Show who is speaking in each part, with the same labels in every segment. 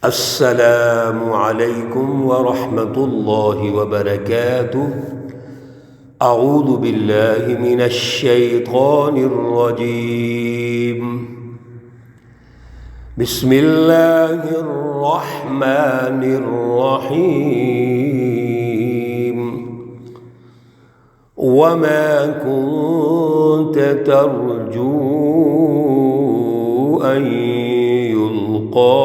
Speaker 1: السلام علیکم ورحمۃ اللہ وبرکاتہ۔ اعوذ باللہ من الشیطان الرجیم، بسم اللہ الرحمن الرحیم۔ وما كنت ترجو أن يلقى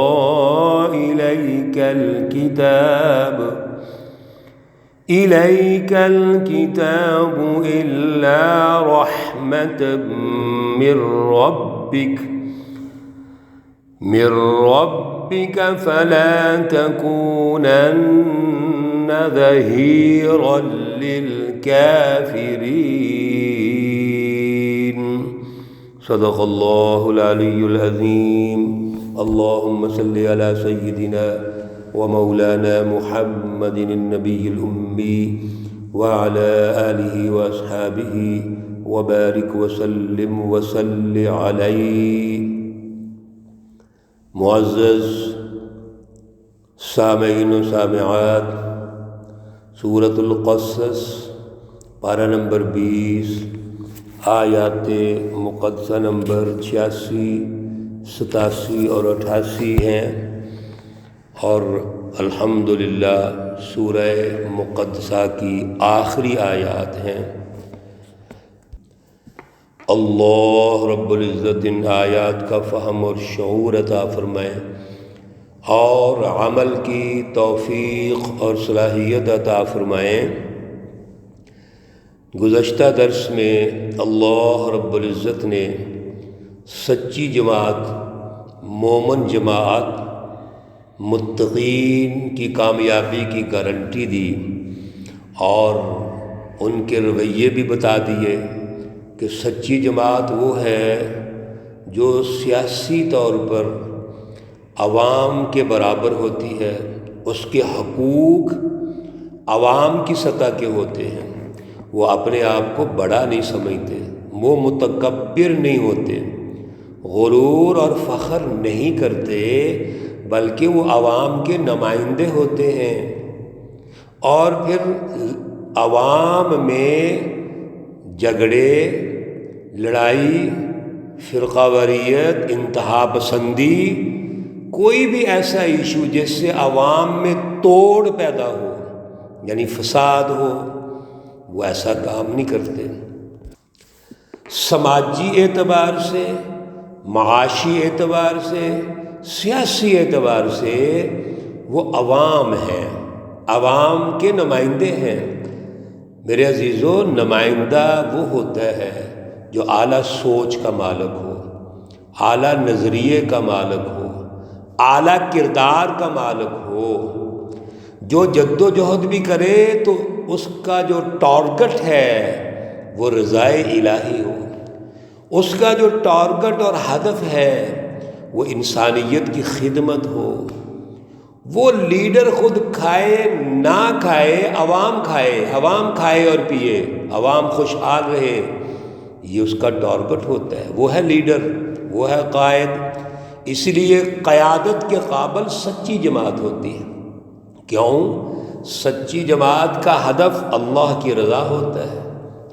Speaker 1: إليك الكتاب إلا رحمة من ربك فلا تكونن ظهيرا للكافرين۔ صدق الله العلي العظيم۔ اللهم صل على سيدنا ومولانا محمد النبي الأمي وعلى آله وأصحابه وبارك وسلم وصل عليه۔ معزز سامعین و سامعات، سورۃ القصص پارہ نمبر 20، آیات مقدسہ نمبر 86، 87 اور 88 ہیں، اور الحمدللہ سورہ مقدسہ کی آخری آیات ہیں۔ اللہ رب العزت ان آیات کا فہم اور شعور عطا فرمائے اور عمل کی توفیق اور صلاحیت عطا فرمائیں۔ گزشتہ درس میں اللہ رب العزت نے سچی جماعت، مومن جماعت، متقین کی کامیابی کی گارنٹی دی اور ان کے رویے بھی بتا دیے کہ سچی جماعت وہ ہے جو سیاسی طور پر عوام کے برابر ہوتی ہے، اس کے حقوق عوام کی سطح کے ہوتے ہیں، وہ اپنے آپ کو بڑا نہیں سمجھتے، وہ متکبر نہیں ہوتے، غرور اور فخر نہیں کرتے، بلکہ وہ عوام کے نمائندے ہوتے ہیں، اور پھر عوام میں جھگڑے، لڑائی، فرقہ واریت، انتہا پسندی، کوئی بھی ایسا ایشو جس سے عوام میں توڑ پیدا ہو، یعنی فساد ہو، وہ ایسا کام نہیں کرتے۔ سماجی اعتبار سے، معاشی اعتبار سے، سیاسی اعتبار سے وہ عوام ہیں، عوام کے نمائندے ہیں۔ میرے عزیزو، نمائندہ وہ ہوتا ہے جو اعلیٰ سوچ کا مالک ہو، اعلیٰ نظریے کا مالک ہو، اعلیٰ کردار کا مالک ہو، جو جد و جہد بھی کرے تو اس کا جو ٹارگٹ ہے وہ رضائے الہی ہو، اس کا جو ٹارگٹ اور ہدف ہے وہ انسانیت کی خدمت ہو۔ وہ لیڈر خود کھائے نہ کھائے، عوام کھائے اور پیے، عوام خوشحال رہے، یہ اس کا ٹارگٹ ہوتا ہے، وہ ہے لیڈر، وہ ہے قائد۔ اس لیے قیادت کے قابل سچی جماعت ہوتی ہے۔ کیوں؟ سچی جماعت کا ہدف اللہ کی رضا ہوتا ہے،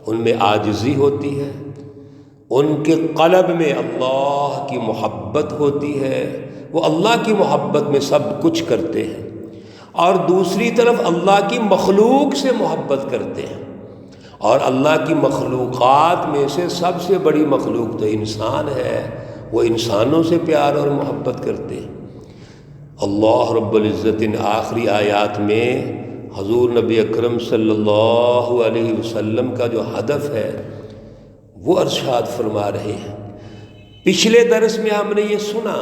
Speaker 1: ان میں عاجزی ہوتی ہے، ان کے قلب میں اللہ کی محبت ہوتی ہے، وہ اللہ کی محبت میں سب کچھ کرتے ہیں، اور دوسری طرف اللہ کی مخلوق سے محبت کرتے ہیں، اور اللہ کی مخلوقات میں سے سب سے بڑی مخلوق تو انسان ہے، وہ انسانوں سے پیار اور محبت کرتے ہیں۔ اللہ رب العزت ان آخری آیات میں حضور نبی اکرم صلی اللہ علیہ وسلم کا جو ہدف ہے وہ ارشاد فرما رہے ہیں۔ پچھلے درس میں ہم نے یہ سنا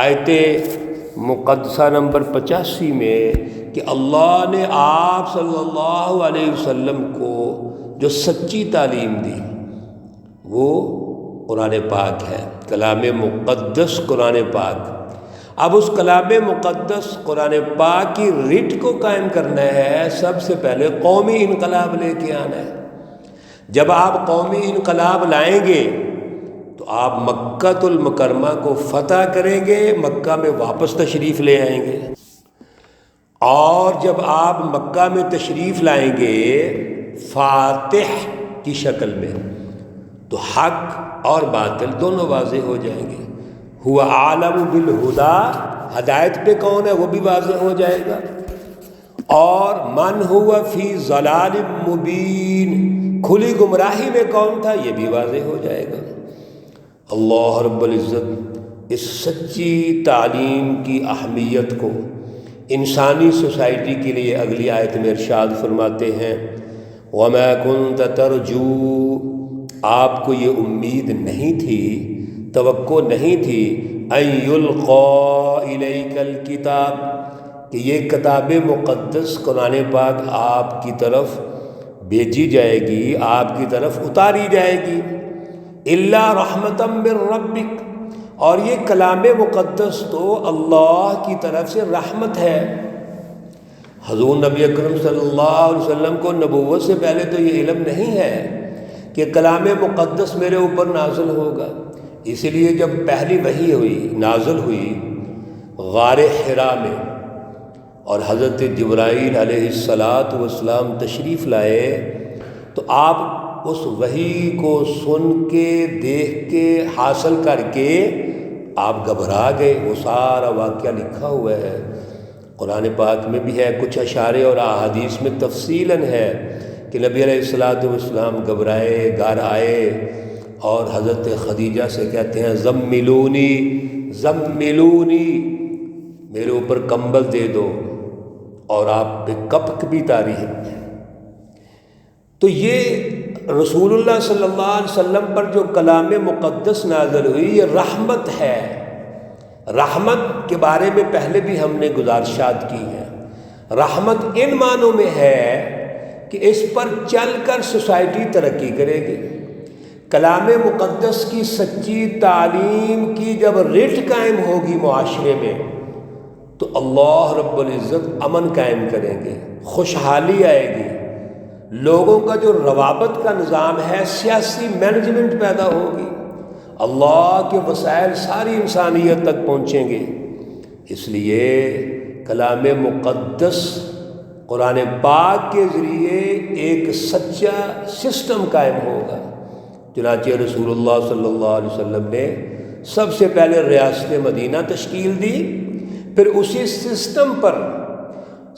Speaker 1: آیت مقدسہ نمبر 85 میں کہ اللہ نے آپ صلی اللہ علیہ وسلم کو جو سچی تعلیم دی وہ قرآن پاک ہے، کلام مقدس قرآن پاک۔ اب اس کلام مقدس قرآن پاک کی رٹ کو قائم کرنا ہے، سب سے پہلے قومی انقلاب لے کے آنا ہے۔ جب آپ قومی انقلاب لائیں گے تو آپ مکہ المکرمہ کو فتح کریں گے، مکہ میں واپس تشریف لے آئیں گے، اور جب آپ مکہ میں تشریف لائیں گے فاتح کی شکل میں، تو حق اور باطل دونوں واضح ہو جائیں گے۔ ہوا عالم بالہدی، ہدایت پہ کون ہے وہ بھی واضح ہو جائے گا، اور من ہوا فی ضلال مبین، کھلی گمراہی میں کون تھا یہ بھی واضح ہو جائے گا۔ اللہ رب العزت اس سچی تعلیم کی اہمیت کو انسانی سوسائٹی کے لیے اگلی آیت میں ارشاد فرماتے ہیں، وَمَا كُنْتَ تَرْجُو، آپ کو یہ امید نہیں تھی، توقع نہیں تھی، أَن يُلْقَى إِلَيْكَ الْكِتَابِ، کہ یہ کتاب مقدس قرآن پاک آپ کی طرف بھیجی جائے گی، آپ کی طرف اتاری جائے گی، إِلَّا رَحْمَةً مِّن رَبِّكَ، اور یہ کلام مقدس تو اللہ کی طرف سے رحمت ہے۔ حضور نبی اکرم صلی اللہ علیہ وسلم کو نبوت سے پہلے تو یہ علم نہیں ہے کہ کلام مقدس میرے اوپر نازل ہوگا، اس لیے جب پہلی وحی ہوئی، نازل ہوئی غار حرا میں، اور حضرت جبرائیل علیہ السلام تشریف لائے، تو آپ اس وحی کو سن کے، دیکھ کے، حاصل کر کے آپ گھبرا گئے۔ وہ سارا واقعہ لکھا ہوا ہے قرآن پاک میں بھی ہے، کچھ اشارے اور احادیث میں تفصیلاً ہے کہ نبی علیہ السلام گھبرائے، گھر آئے اور حضرت خدیجہ سے کہتے ہیں زملونی زملونی، میرے اوپر کمبل دے دو، اور آپ پہ کپک بھی طاری ہے۔ تو یہ رسول اللہ صلی اللہ علیہ وسلم پر جو کلام مقدس نازل ہوئی یہ رحمت ہے۔ رحمت کے بارے میں پہلے بھی ہم نے گزارشات کی ہیں۔ رحمت ان معنوں میں ہے کہ اس پر چل کر سوسائٹی ترقی کرے گی۔ کلام مقدس کی سچی تعلیم کی جب رٹ قائم ہوگی معاشرے میں، تو اللہ رب العزت امن قائم کریں گے، خوشحالی آئے گی، لوگوں کا جو روابط کا نظام ہے، سیاسی مینجمنٹ پیدا ہوگی، اللہ کے وسائل ساری انسانیت تک پہنچیں گے۔ اس لیے کلام مقدس قرآن پاک کے ذریعے ایک سچا سسٹم قائم ہوگا۔ چنانچہ رسول اللہ صلی اللہ علیہ وسلم نے سب سے پہلے ریاست مدینہ تشکیل دی، پھر اسی سسٹم پر،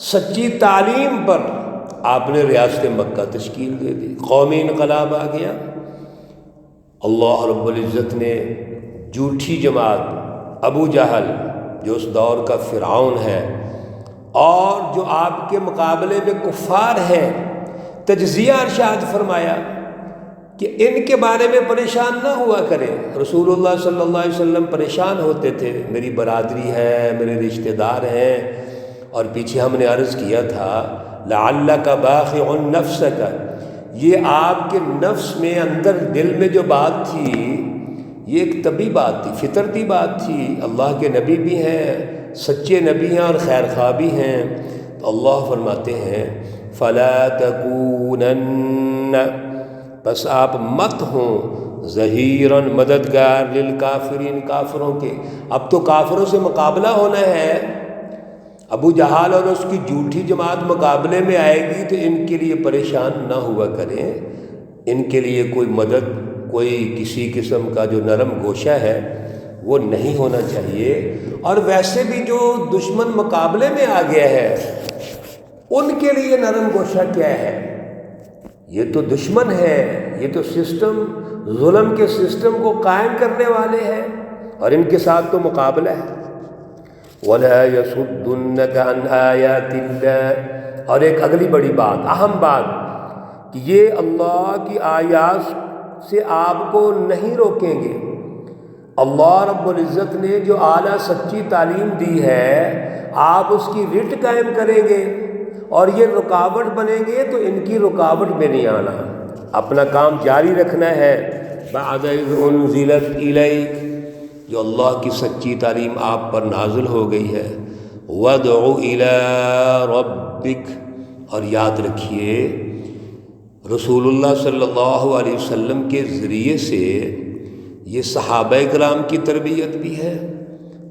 Speaker 1: سچی تعلیم پر آپ نے ریاست مکہ تشکیل دے دی، قومی انقلاب آ گیا۔ اللہ رب العزت نے جھوٹی جماعت ابو جہل جو اس دور کا فرعون ہے، اور جو آپ کے مقابلے میں کفار ہیں، تجزیہ ارشاد فرمایا کہ ان کے بارے میں پریشان نہ ہوا کریں۔ رسول اللہ صلی اللہ علیہ وسلم پریشان ہوتے تھے، میری برادری ہے، میرے رشتہ دار ہیں، اور پیچھے ہم نے عرض کیا تھا لعلک باخع نفسک، یہ آپ کے نفس میں، اندر دل میں جو بات تھی، یہ ایک طبی بات تھی، فطرتی بات تھی۔ اللہ کے نبی بھی ہیں، سچے نبی ہیں اور خیر خواہ بھی ہیں، تو اللہ فرماتے ہیں فلا تکونن، بس آپ مت ہوں ظہیراً مددگار للکافرین، کافروں کے۔ اب تو کافروں سے مقابلہ ہونا ہے، ابو جہل اور اس کی جھوٹی جماعت مقابلے میں آئے گی، تو ان کے لیے پریشان نہ ہوا کریں، ان کے لیے کوئی مدد، کوئی کسی قسم کا جو نرم گوشہ ہے وہ نہیں ہونا چاہیے۔ اور ویسے بھی جو دشمن مقابلے میں آ گیا ہے ان کے لیے نرم گوشہ کیا ہے؟ یہ تو دشمن ہے، یہ تو سسٹم، ظلم کے سسٹم کو قائم کرنے والے ہیں، اور ان کے ساتھ تو مقابلہ ہے۔ وَلَا يَصُدُّنَّكَ عَنْ آيَاتِ اللَّهِ، اور ایک اگلی بڑی بات، اہم بات، کہ یہ اللہ کی آیات سے آپ کو نہیں روکیں گے۔ اللہ رب العزت نے جو اعلیٰ سچی تعلیم دی ہے، آپ اس کی رٹ قائم کریں گے اور یہ رکاوٹ بنیں گے، تو ان کی رکاوٹ میں نہیں آنا، اپنا کام جاری رکھنا ہے۔ بعد اذ انزلت الیک، جو اللہ کی سچی تعلیم آپ پر نازل ہو گئی ہے، وادع الی ربک، اور یاد رکھیے رسول اللہ صلی اللہ علیہ وسلم کے ذریعے سے یہ صحابہ کرام کی تربیت بھی ہے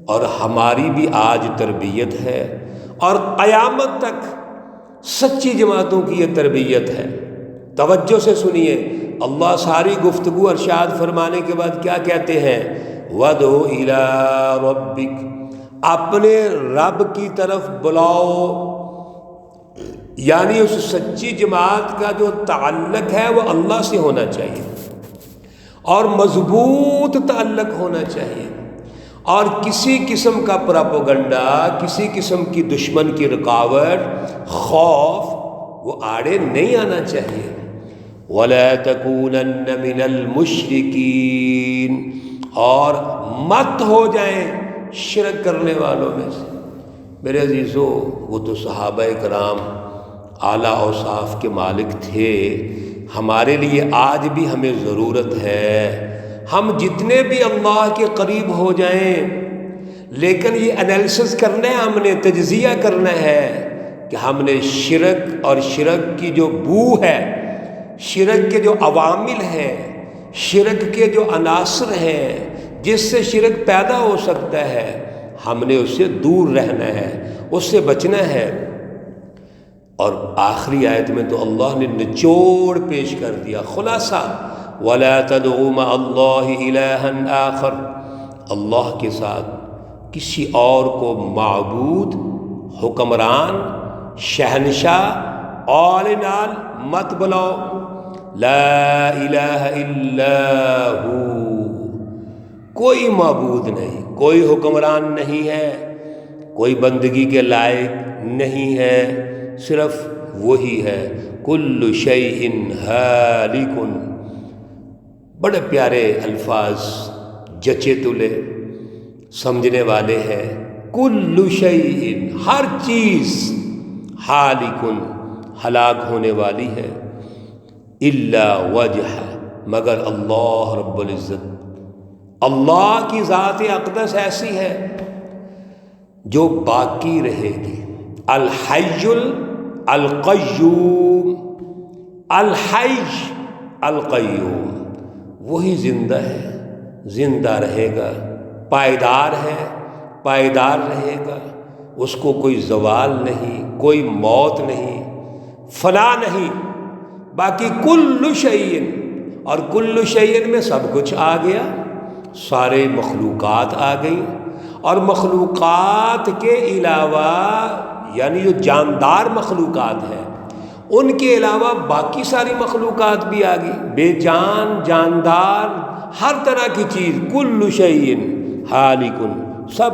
Speaker 1: اور ہماری بھی آج تربیت ہے، اور قیامت تک سچی جماعتوں کی یہ تربیت ہے۔ توجہ سے سنیے، اللہ ساری گفتگو ارشاد فرمانے کے بعد کیا کہتے ہیں؟ وَادْعُ إِلَىٰ رَبِّكَ، اپنے رب کی طرف بلاؤ، یعنی اس سچی جماعت کا جو تعلق ہے وہ اللہ سے ہونا چاہیے اور مضبوط تعلق ہونا چاہیے، اور کسی قسم کا پراپوگنڈا، کسی قسم کی دشمن کی رکاوٹ، خوف وہ آڑے نہیں آنا چاہیے۔ وَلَا تَكُونَنَّ مِنَ الْمُشْرِكِينَ، اور مت ہو جائیں شرک کرنے والوں میں سے۔ میرے عزیزو، وہ تو صحابہ کرام اعلیٰ اوصاف کے مالک تھے، ہمارے لیے آج بھی ہمیں ضرورت ہے ہم جتنے بھی اللہ کے قریب ہو جائیں، لیکن یہ انالیسس کرنا ہے، ہم نے تجزیہ کرنا ہے کہ ہم نے شرک اور شرک کی جو بو ہے، شرک کے جو عوامل ہیں، شرک کے جو عناصر ہیں جس سے شرک پیدا ہو سکتا ہے، ہم نے اس سے دور رہنا ہے، اس سے بچنا ہے۔ اور آخری آیت میں تو اللہ نے نچوڑ پیش کر دیا، خلاصہ، وَلَا تَدْعُوا مَعَ اللَّهِ إِلَٰهًا آخَرَ، اللہ کے ساتھ کسی اور کو معبود، حکمران، شہنشاہ، آل ان آل مت بلاؤ۔ لا الہ الا ہو، کوئی معبود نہیں، کوئی حکمران نہیں ہے، کوئی بندگی کے لائق نہیں ہے، صرف وہی ہے۔ کل شیء ہالک، بڑے پیارے الفاظ، جچے تلے، سمجھنے والے ہیں۔ کل شیء، ہر چیز، ہالک، ہلاک ہونے والی ہے، الا وجہ، مگر اللہ رب العزت، اللہ کی ذات اقدس ایسی ہے جو باقی رہے گی۔ الحی القیوم، الحی القیوم، وہی زندہ ہے، زندہ رہے گا، پائیدار ہے، پائیدار رہے گا، اس کو کوئی زوال نہیں، کوئی موت نہیں، فنا نہیں۔ باقی کل شیء، اور کل شیء میں سب کچھ آ گیا، سارے مخلوقات آ گئی، اور مخلوقات کے علاوہ یعنی جو جاندار مخلوقات ہیں ان کے علاوہ باقی ساری مخلوقات بھی آ گئی، بے جان، جاندار، ہر طرح کی چیز، کل شیء ہالک، سب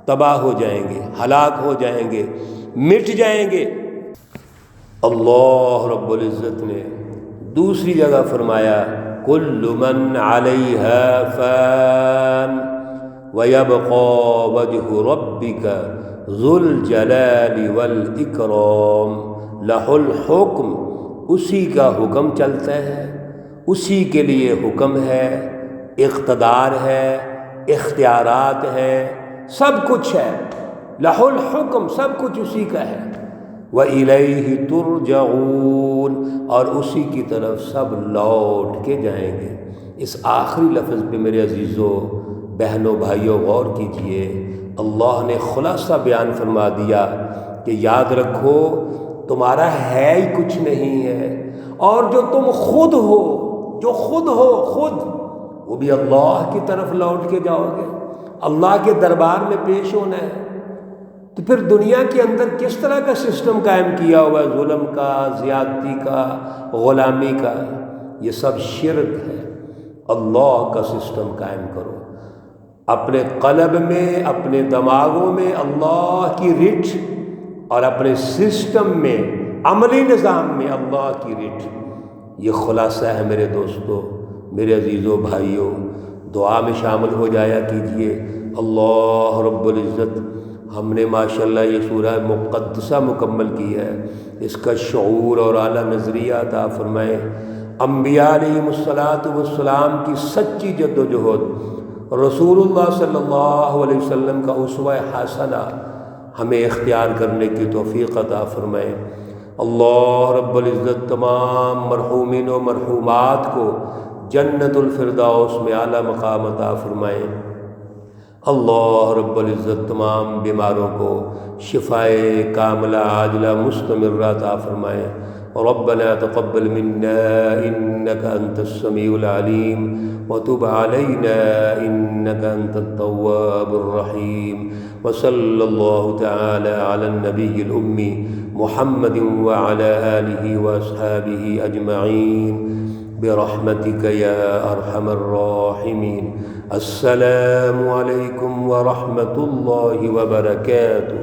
Speaker 1: تباہ ہو جائیں گے، ہلاک ہو جائیں گے، مٹ جائیں گے۔ اللہ رب العزت نے دوسری جگہ فرمایا کل من علیہا فان وَيَبْقَى وَجْهُ رَبِّكَ ذُو الْجَلَالِ وَالْإِكْرَامِ، لَهُ الْحُكْمُ، اسی کا حکم چلتا ہے، اسی کے لیے حکم ہے، اقتدار ہے، اختیارات ہیں، سب کچھ ہے، لَهُ الْحُكْمُ، سب کچھ اسی کا ہے، وَإِلَيْهِ تُرْجَعُونَ، اور اسی کی طرف سب لوٹ کے جائیں گے۔ اس آخری لفظ پہ میرے عزیزو، بہنوں، بھائیوں، غور کیجئے، اللہ نے خلاصہ بیان فرما دیا کہ یاد رکھو تمہارا ہے ہی کچھ نہیں ہے، اور جو تم خود ہو، جو خود ہو، خود وہ بھی اللہ کی طرف لوٹ کے جاؤ گے، اللہ کے دربار میں پیش ہونا ہے۔ تو پھر دنیا کے اندر کس طرح کا سسٹم قائم کیا ہوا ہے، ظلم کا، زیادتی کا، غلامی کا؟ یہ سب شرک ہے۔ اللہ کا سسٹم قائم کرو، اپنے قلب میں، اپنے دماغوں میں اللہ کی رٹ، اور اپنے سسٹم میں، عملی نظام میں اللہ کی رٹ۔ یہ خلاصہ ہے میرے دوستو، میرے عزیزو، بھائیوں، دعا میں شامل ہو جایا کیجئے۔ اللہ رب العزت ہم نے ماشاءاللہ یہ سورہ مقدسہ مکمل کی ہے، اس کا شعور اور اعلیٰ نظریہ عطا فرمائے۔ انبیاء علیہم السلام کی سچی جد و جہد، رسول اللہ صلی اللہ علیہ وسلم کا اسوہ حسنہ ہمیں اختیار کرنے کی توفیق عطا فرمائے۔ اللہ رب العزت تمام مرحومین و مرحومات کو جنت الفردوس میں اعلیٰ مقام عطا فرمائیں۔ اللہ رب العزت تمام بیماروں کو شفائے کاملہ عاجلہ مستمرہ عطا فرمائیں۔ ربنا تقبل منا انك انت السميع العليم وتب علينا انك انت التواب الرحيم، وصلى الله تعالى على النبي الأمي محمد وعلى آله وأصحابه أجمعين برحمتك يا أرحم الراحمين۔ السلام عليكم ورحمة الله وبركاته۔